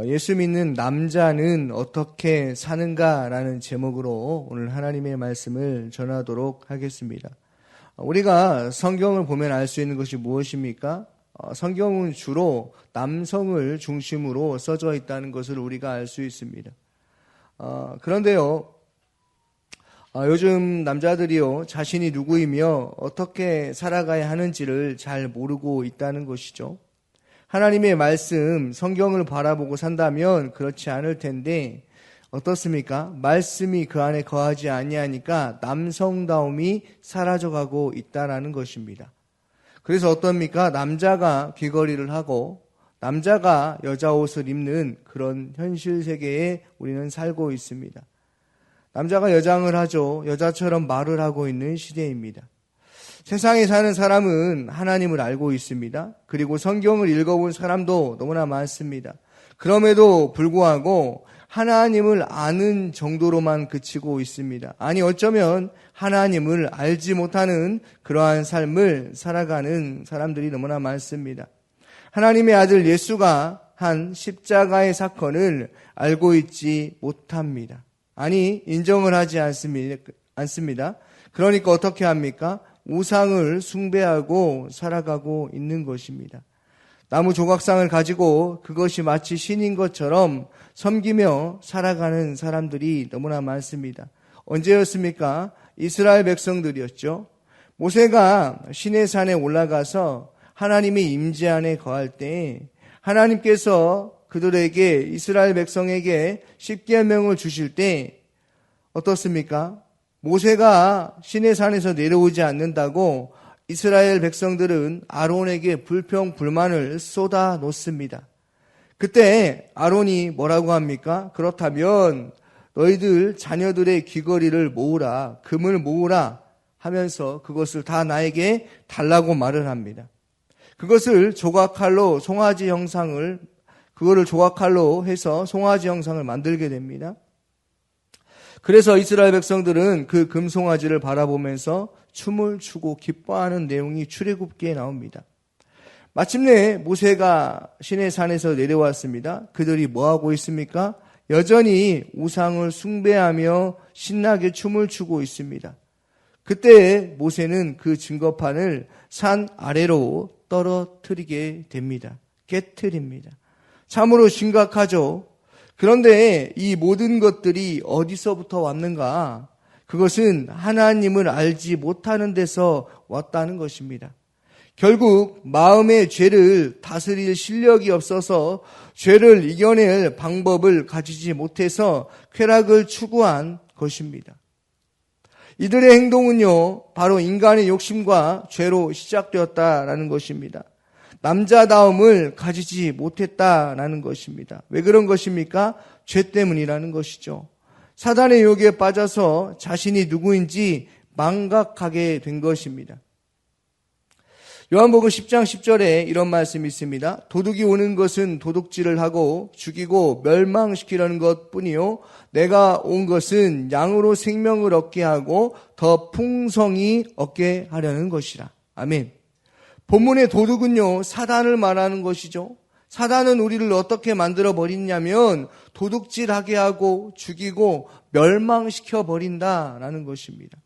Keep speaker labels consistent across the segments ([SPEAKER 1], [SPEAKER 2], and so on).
[SPEAKER 1] 예수 믿는 남자는 어떻게 사는가라는 제목으로 오늘 하나님의 말씀을 전하도록 하겠습니다. 우리가 성경을 보면 알 수 있는 것이 무엇입니까? 성경은 주로 남성을 중심으로 써져 있다는 것을 우리가 알 수 있습니다. 그런데요, 요즘 남자들이요, 자신이 누구이며 어떻게 살아가야 하는지를 잘 모르고 있다는 것이죠. 하나님의 말씀, 성경을 바라보고 산다면 그렇지 않을 텐데 어떻습니까? 말씀이 그 안에 거하지 아니하니까 남성다움이 사라져가고 있다라는 것입니다. 그래서 어떻습니까? 남자가 귀걸이를 하고 남자가 여자 옷을 입는 그런 현실 세계에 우리는 살고 있습니다. 남자가 여장을 하죠. 여자처럼 말을 하고 있는 시대입니다. 세상에 사는 사람은 하나님을 알고 있습니다. 그리고 성경을 읽어본 사람도 너무나 많습니다. 그럼에도 불구하고 하나님을 아는 정도로만 그치고 있습니다. 아니, 어쩌면 하나님을 알지 못하는 그러한 삶을 살아가는 사람들이 너무나 많습니다. 하나님의 아들 예수가 한 십자가의 사건을 알고 있지 못합니다. 아니, 인정을 하지 않습니다. 그러니까 어떻게 합니까? 우상을 숭배하고 살아가고 있는 것입니다. 나무 조각상을 가지고 그것이 마치 신인 것처럼 섬기며 살아가는 사람들이 너무나 많습니다. 언제였습니까? 이스라엘 백성들이었죠. 모세가 시내산에 올라가서 하나님의 임재 안에 거할 때 하나님께서 그들에게, 이스라엘 백성에게 십계명을 주실 때 어떻습니까? 모세가 시내산에서 내려오지 않는다고 이스라엘 백성들은 아론에게 불평불만을 쏟아 놓습니다. 그때 아론이 뭐라고 합니까? 그렇다면 너희들 자녀들의 귀걸이를 모으라, 금을 모으라 하면서 그것을 다 나에게 달라고 말을 합니다. 그것을 조각칼로 그거를 조각칼로 해서 송아지 형상을 만들게 됩니다. 그래서 이스라엘 백성들은 그 금송아지를 바라보면서 춤을 추고 기뻐하는 내용이 출애굽기에 나옵니다. 마침내 모세가 시내산에서 내려왔습니다. 그들이 뭐하고 있습니까? 여전히 우상을 숭배하며 신나게 춤을 추고 있습니다. 그때 모세는 그 증거판을 산 아래로 떨어뜨리게 됩니다. 깨트립니다. 참으로 심각하죠. 그런데 이 모든 것들이 어디서부터 왔는가? 그것은 하나님을 알지 못하는 데서 왔다는 것입니다. 결국 마음의 죄를 다스릴 실력이 없어서 죄를 이겨낼 방법을 가지지 못해서 쾌락을 추구한 것입니다. 이들의 행동은요, 바로 인간의 욕심과 죄로 시작되었다라는 것입니다. 남자다움을 가지지 못했다라는 것입니다. 왜 그런 것입니까? 죄 때문이라는 것이죠. 사단의 유혹에 빠져서 자신이 누구인지 망각하게 된 것입니다. 요한복음 10장 10절에 이런 말씀이 있습니다. 도둑이 오는 것은 도둑질을 하고 죽이고 멸망시키려는 것뿐이요, 내가 온 것은 양으로 생명을 얻게 하고 더 풍성히 얻게 하려는 것이라. 아멘. 본문의 도둑은요, 사단을 말하는 것이죠. 사단은 우리를 어떻게 만들어 버리냐면 도둑질하게 하고 죽이고 멸망시켜 버린다라는 것입니다.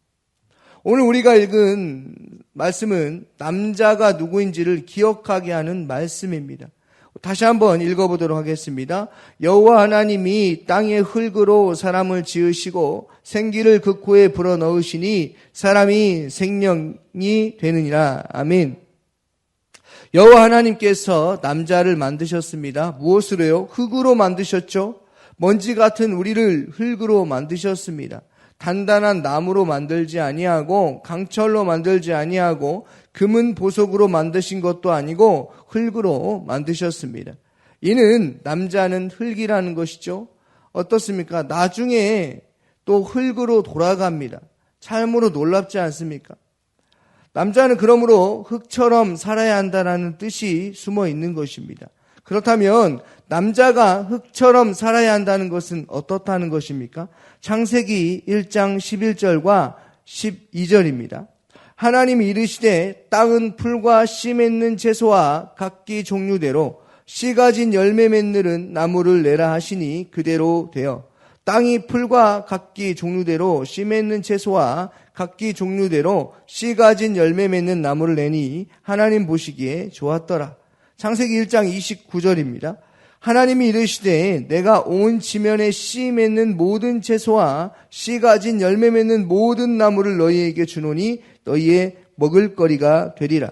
[SPEAKER 1] 오늘 우리가 읽은 말씀은 남자가 누구인지를 기억하게 하는 말씀입니다. 다시 한번 읽어보도록 하겠습니다. 여호와 하나님이 땅의 흙으로 사람을 지으시고 생기를 그 코에 불어넣으시니 사람이 생명이 되느니라. 아멘. 여호와 하나님께서 남자를 만드셨습니다. 무엇으로요? 흙으로 만드셨죠. 먼지 같은 우리를 흙으로 만드셨습니다. 단단한 나무로 만들지 아니하고 강철로 만들지 아니하고 금은 보석으로 만드신 것도 아니고 흙으로 만드셨습니다. 이는 남자는 흙이라는 것이죠. 어떻습니까? 나중에 또 흙으로 돌아갑니다. 참으로 놀랍지 않습니까? 남자는 그러므로 흙처럼 살아야 한다는 뜻이 숨어 있는 것입니다. 그렇다면 남자가 흙처럼 살아야 한다는 것은 어떻다는 것입니까? 창세기 1장 11절과 12절입니다. 하나님이 이르시되 땅은 풀과 씨 맺는 채소와 각기 종류대로 씨 가진 열매 맺는 나무를 내라 하시니 그대로 되어 땅이 풀과 각기 종류대로 씨 맺는 채소와 각기 종류대로 씨 가진 열매 맺는 나무를 내니 하나님 보시기에 좋았더라. 창세기 1장 29절입니다. 하나님이 이르시되 내가 온 지면에 씨 맺는 모든 채소와 씨 가진 열매 맺는 모든 나무를 너희에게 주노니 너희의 먹을거리가 되리라.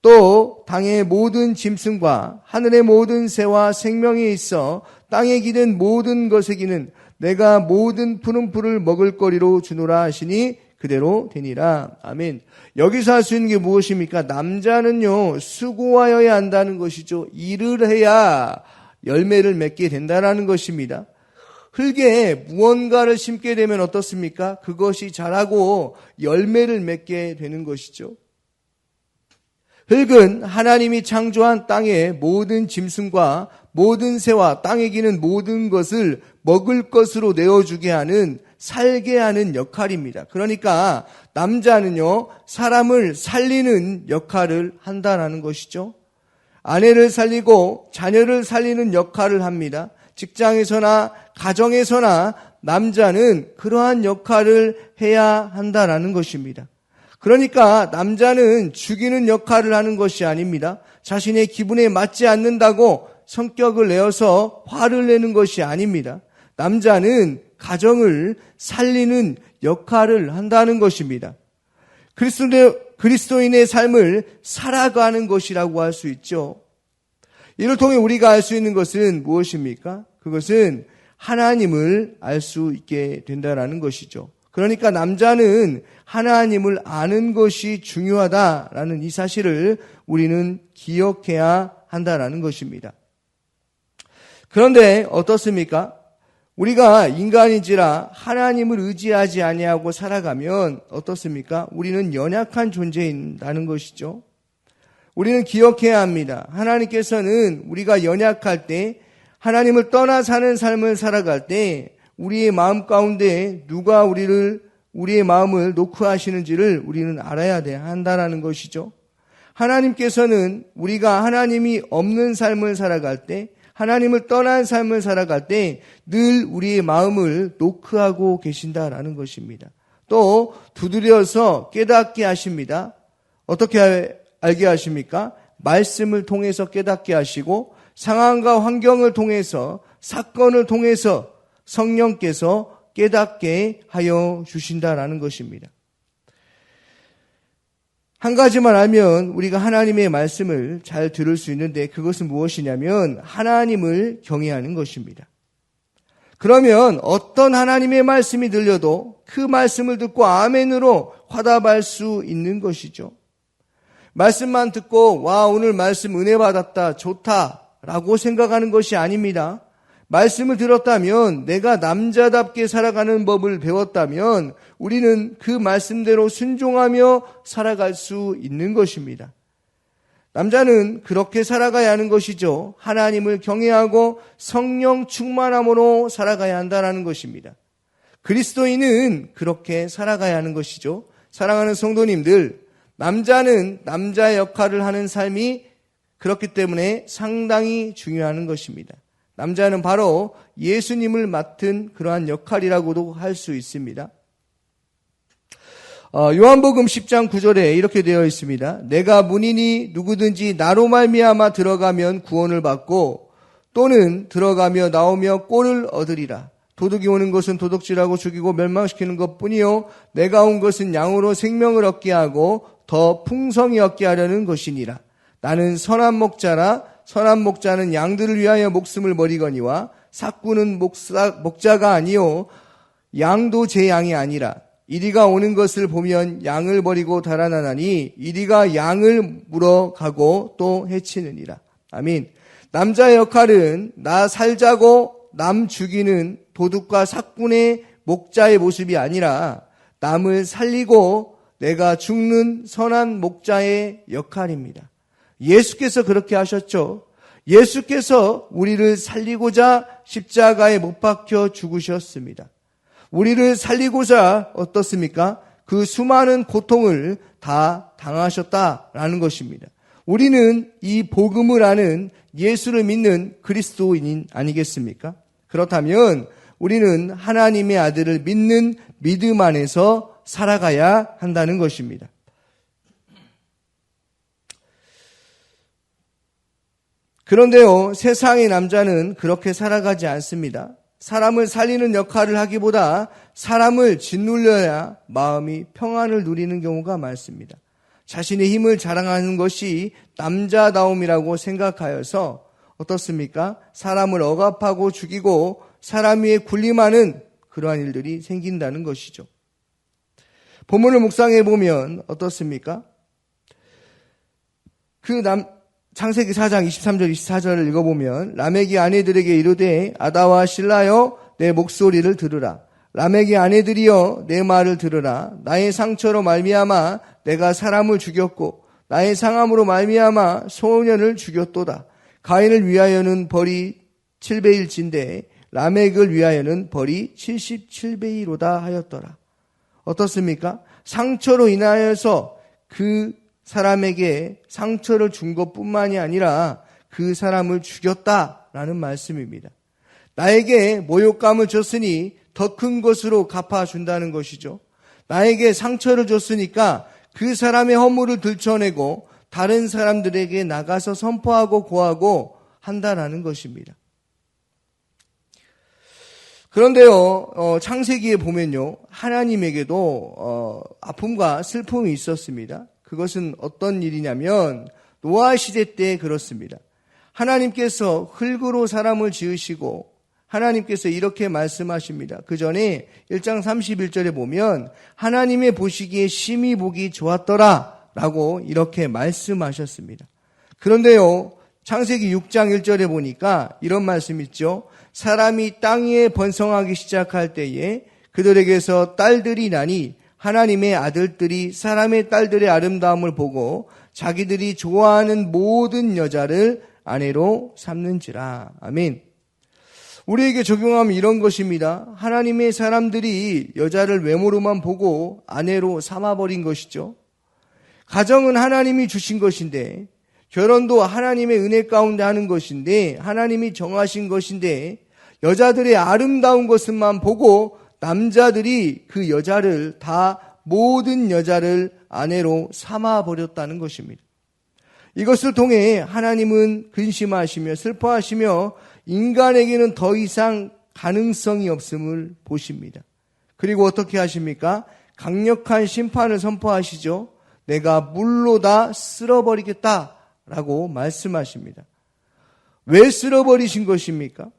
[SPEAKER 1] 또 땅의 모든 짐승과 하늘의 모든 새와 생명이 있어 땅에 기는 모든 것에 기는 내가 모든 푸른 풀을 먹을거리로 주노라 하시니 그대로 되니라. 아멘. 여기서 할 수 있는 게 무엇입니까? 남자는요, 수고하여야 한다는 것이죠. 일을 해야 열매를 맺게 된다는 것입니다. 흙에 무언가를 심게 되면 어떻습니까? 그것이 자라고 열매를 맺게 되는 것이죠. 흙은 하나님이 창조한 땅의 모든 짐승과 모든 새와 땅에 기는 모든 것을 먹을 것으로 내어주게 하는, 살게 하는 역할입니다. 그러니까 남자는요, 사람을 살리는 역할을 한다는 것이죠. 아내를 살리고 자녀를 살리는 역할을 합니다. 직장에서나 가정에서나 남자는 그러한 역할을 해야 한다는 것입니다. 그러니까 남자는 죽이는 역할을 하는 것이 아닙니다. 자신의 기분에 맞지 않는다고 성격을 내어서 화를 내는 것이 아닙니다. 남자는 가정을 살리는 역할을 한다는 것입니다. 그리스도인의 삶을 살아가는 것이라고 할 수 있죠. 이를 통해 우리가 알 수 있는 것은 무엇입니까? 그것은 하나님을 알 수 있게 된다는 것이죠. 그러니까 남자는 하나님을 아는 것이 중요하다라는 이 사실을 우리는 기억해야 한다는 것입니다. 그런데 어떻습니까? 우리가 인간인지라 하나님을 의지하지 아니하고 살아가면 어떻습니까? 우리는 연약한 존재인다는 것이죠. 우리는 기억해야 합니다. 하나님께서는 우리가 연약할 때, 하나님을 떠나 사는 삶을 살아갈 때 우리의 마음 가운데 누가 우리의 마음을 노크하시는지를 우리는 알아야 한다는 것이죠. 하나님께서는 우리가 하나님이 없는 삶을 살아갈 때, 하나님을 떠난 삶을 살아갈 때 늘 우리의 마음을 노크하고 계신다라는 것입니다. 또 두드려서 깨닫게 하십니다. 어떻게 알게 하십니까? 말씀을 통해서 깨닫게 하시고 상황과 환경을 통해서, 사건을 통해서 성령께서 깨닫게 하여 주신다라는 것입니다. 한 가지만 알면 우리가 하나님의 말씀을 잘 들을 수 있는데 그것은 무엇이냐면 하나님을 경외하는 것입니다. 그러면 어떤 하나님의 말씀이 들려도 그 말씀을 듣고 아멘으로 화답할 수 있는 것이죠. 말씀만 듣고 와 오늘 말씀 은혜 받았다 좋다라고 생각하는 것이 아닙니다. 말씀을 들었다면, 내가 남자답게 살아가는 법을 배웠다면 우리는 그 말씀대로 순종하며 살아갈 수 있는 것입니다. 남자는 그렇게 살아가야 하는 것이죠. 하나님을 경외하고 성령 충만함으로 살아가야 한다는 것입니다. 그리스도인은 그렇게 살아가야 하는 것이죠. 사랑하는 성도님들, 남자는 남자의 역할을 하는 삶이 그렇기 때문에 상당히 중요한 것입니다. 남자는 바로 예수님을 맡은 그러한 역할이라고도 할 수 있습니다. 요한복음 10장 9절에 이렇게 되어 있습니다. 내가 문이니 누구든지 나로 말미암아 들어가면 구원을 받고 또는 들어가며 나오며 꼴을 얻으리라. 도둑이 오는 것은 도둑질하고 죽이고 멸망시키는 것뿐이요 내가 온 것은 양으로 생명을 얻게 하고 더 풍성히 얻게 하려는 것이니라. 나는 선한 목자라. 선한 목자는 양들을 위하여 목숨을 버리거니와 삭구는 목자가 아니요 양도 제 양이 아니라. 이리가 오는 것을 보면 양을 버리고 달아나나니 이리가 양을 물어가고 또 해치느니라. 아멘. 남자의 역할은 나 살자고 남 죽이는 도둑과 삭군의 목자의 모습이 아니라 남을 살리고 내가 죽는 선한 목자의 역할입니다. 예수께서 그렇게 하셨죠. 예수께서 우리를 살리고자 십자가에 못 박혀 죽으셨습니다. 우리를 살리고자 어떻습니까? 그 수많은 고통을 다 당하셨다라는 것입니다. 우리는 이 복음을 아는 예수를 믿는 그리스도인인 아니겠습니까? 그렇다면 우리는 하나님의 아들을 믿는 믿음 안에서 살아가야 한다는 것입니다. 그런데요, 세상의 남자는 그렇게 살아가지 않습니다. 사람을 살리는 역할을 하기보다 사람을 짓눌려야 마음이 평안을 누리는 경우가 많습니다. 자신의 힘을 자랑하는 것이 남자다움이라고 생각하여서 어떻습니까? 사람을 억압하고 죽이고 사람 위에 군림하는 그러한 일들이 생긴다는 것이죠. 본문을 묵상해 보면 어떻습니까? 창세기 4장 23절 24절을 읽어보면 라멕이 아내들에게 이르되 아다와 실라여 내 목소리를 들으라. 라멕의 아내들이여 내 말을 들으라. 나의 상처로 말미암아 내가 사람을 죽였고 나의 상함으로 말미암아 소년을 죽였도다. 가인을 위하여는 벌이 7배일진데 라멕을 위하여는 벌이 77배이로다 하였더라. 어떻습니까? 상처로 인하여서 그 사람에게 상처를 준 것뿐만이 아니라 그 사람을 죽였다라는 말씀입니다. 나에게 모욕감을 줬으니 더 큰 것으로 갚아준다는 것이죠. 나에게 상처를 줬으니까 그 사람의 허물을 들춰내고 다른 사람들에게 나가서 선포하고 고하고 한다라는 것입니다. 그런데요, 창세기에 보면요, 하나님에게도 아픔과 슬픔이 있었습니다. 그것은 어떤 일이냐면 노아 시대 때 그렇습니다. 하나님께서 흙으로 사람을 지으시고 하나님께서 이렇게 말씀하십니다. 그 전에 1장 31절에 보면 하나님의 보시기에 심히 보기 좋았더라 라고 이렇게 말씀하셨습니다. 그런데요, 창세기 6장 1절에 보니까 이런 말씀이 있죠. 사람이 땅 위에 번성하기 시작할 때에 그들에게서 딸들이 나니 하나님의 아들들이 사람의 딸들의 아름다움을 보고 자기들이 좋아하는 모든 여자를 아내로 삼는지라. 아멘. 우리에게 적용하면 이런 것입니다. 하나님의 사람들이 여자를 외모로만 보고 아내로 삼아버린 것이죠. 가정은 하나님이 주신 것인데 결혼도 하나님의 은혜 가운데 하는 것인데 하나님이 정하신 것인데 여자들의 아름다운 것만 보고 남자들이 그 여자를 다 모든 여자를 아내로 삼아버렸다는 것입니다. 이것을 통해 하나님은 근심하시며 슬퍼하시며 인간에게는 더 이상 가능성이 없음을 보십니다. 그리고 어떻게 하십니까? 강력한 심판을 선포하시죠. 내가 물로 다 쓸어버리겠다라고 말씀하십니다. 왜 쓸어버리신 것입니까?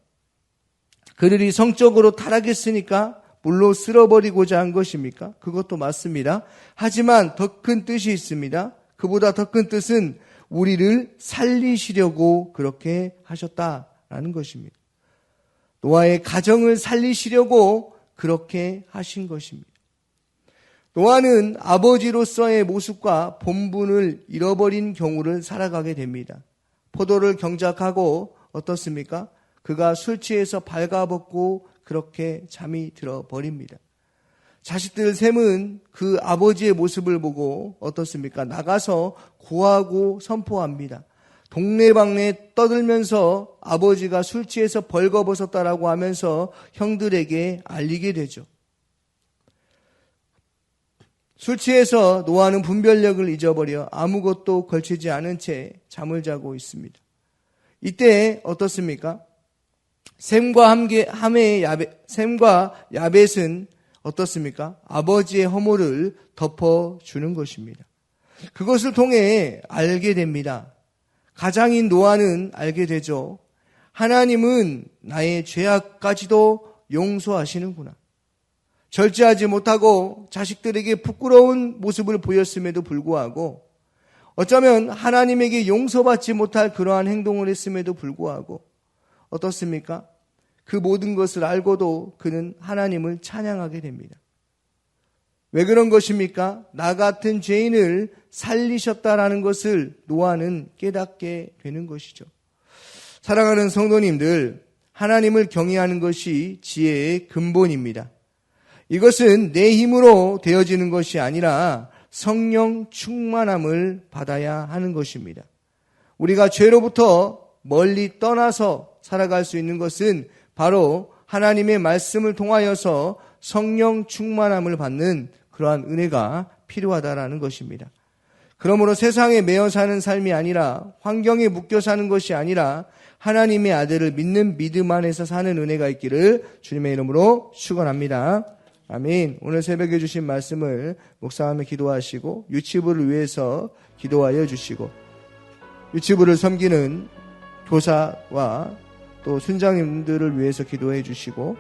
[SPEAKER 1] 그들이 성적으로 타락했으니까 물로 쓸어버리고자 한 것입니까? 그것도 맞습니다. 하지만 더 큰 뜻이 있습니다. 그보다 더 큰 뜻은 우리를 살리시려고 그렇게 하셨다라는 것입니다. 노아의 가정을 살리시려고 그렇게 하신 것입니다. 노아는 아버지로서의 모습과 본분을 잃어버린 경우를 살아가게 됩니다. 포도를 경작하고 어떻습니까? 그가 술 취해서 발가벗고 그렇게 잠이 들어버립니다. 자식들 셈은 그 아버지의 모습을 보고 어떻습니까? 나가서 고하고 선포합니다. 동네방네 떠들면서 아버지가 술 취해서 벌거벗었다라고 하면서 형들에게 알리게 되죠. 술 취해서 노아는 분별력을 잊어버려 아무것도 걸치지 않은 채 잠을 자고 있습니다. 이때 어떻습니까? 셈과 야벳은 어떻습니까? 아버지의 허물을 덮어주는 것입니다. 그것을 통해 알게 됩니다. 가장인 노아는 알게 되죠. 하나님은 나의 죄악까지도 용서하시는구나. 절제하지 못하고 자식들에게 부끄러운 모습을 보였음에도 불구하고 어쩌면 하나님에게 용서받지 못할 그러한 행동을 했음에도 불구하고 어떻습니까? 그 모든 것을 알고도 그는 하나님을 찬양하게 됩니다. 왜 그런 것입니까? 나 같은 죄인을 살리셨다라는 것을 노아는 깨닫게 되는 것이죠. 사랑하는 성도님들, 하나님을 경외하는 것이 지혜의 근본입니다. 이것은 내 힘으로 되어지는 것이 아니라 성령 충만함을 받아야 하는 것입니다. 우리가 죄로부터 멀리 떠나서 살아갈 수 있는 것은 바로 하나님의 말씀을 통하여서 성령 충만함을 받는 그러한 은혜가 필요하다라는 것입니다. 그러므로 세상에 매여 사는 삶이 아니라, 환경에 묶여 사는 것이 아니라 하나님의 아들을 믿는 믿음 안에서 사는 은혜가 있기를 주님의 이름으로 축원합니다. 아멘. 오늘 새벽에 주신 말씀을 묵상하며 기도하시고 유치부를 위해서 기도하여 주시고, 유치부를 섬기는 교사와 또 순장님들을 위해서 기도해 주시고,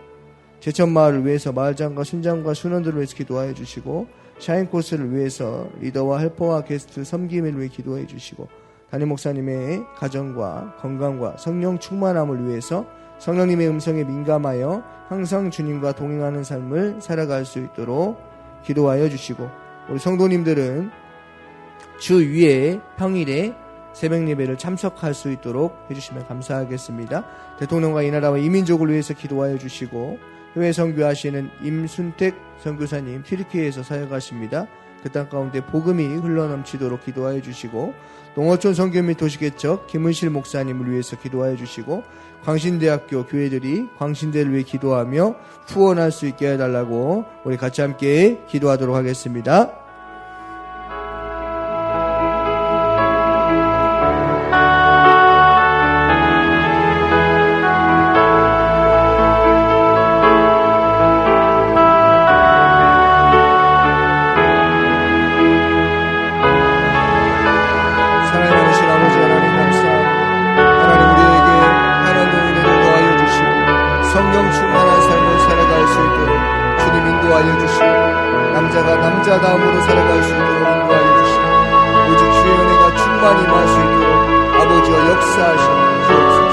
[SPEAKER 1] 제천마을을 위해서 마을장과 순장과 순원들을 위해서 기도하여 주시고, 샤인코스를 위해서 리더와 헬퍼와 게스트 섬김을 위해 기도해 주시고, 담임 목사님의 가정과 건강과 성령 충만함을 위해서 성령님의 음성에 민감하여 항상 주님과 동행하는 삶을 살아갈 수 있도록 기도하여 주시고, 우리 성도님들은 주 위에 평일에 새벽 예배를 참석할 수 있도록 해주시면 감사하겠습니다. 대통령과 이 나라와 이민족을 위해서 기도하여 주시고, 해외 선교하시는 임순택 선교사님 튀르키예에서 사역하십니다. 그 땅 가운데 복음이 흘러넘치도록 기도하여 주시고, 농어촌 선교 및 도시개척 김은실 목사님을 위해서 기도하여 주시고, 광신대학교 교회들이 광신대를 위해 기도하며 후원할 수 있게 해달라고 우리 같이 함께 기도하도록 하겠습니다. 알려주시고, 남자가 남자다움으로 살아갈 수 있도록 인도하여 주시고, 오직 주의 은혜가 충만히 임할 수 있도록 아버지와 역사하시옵소서.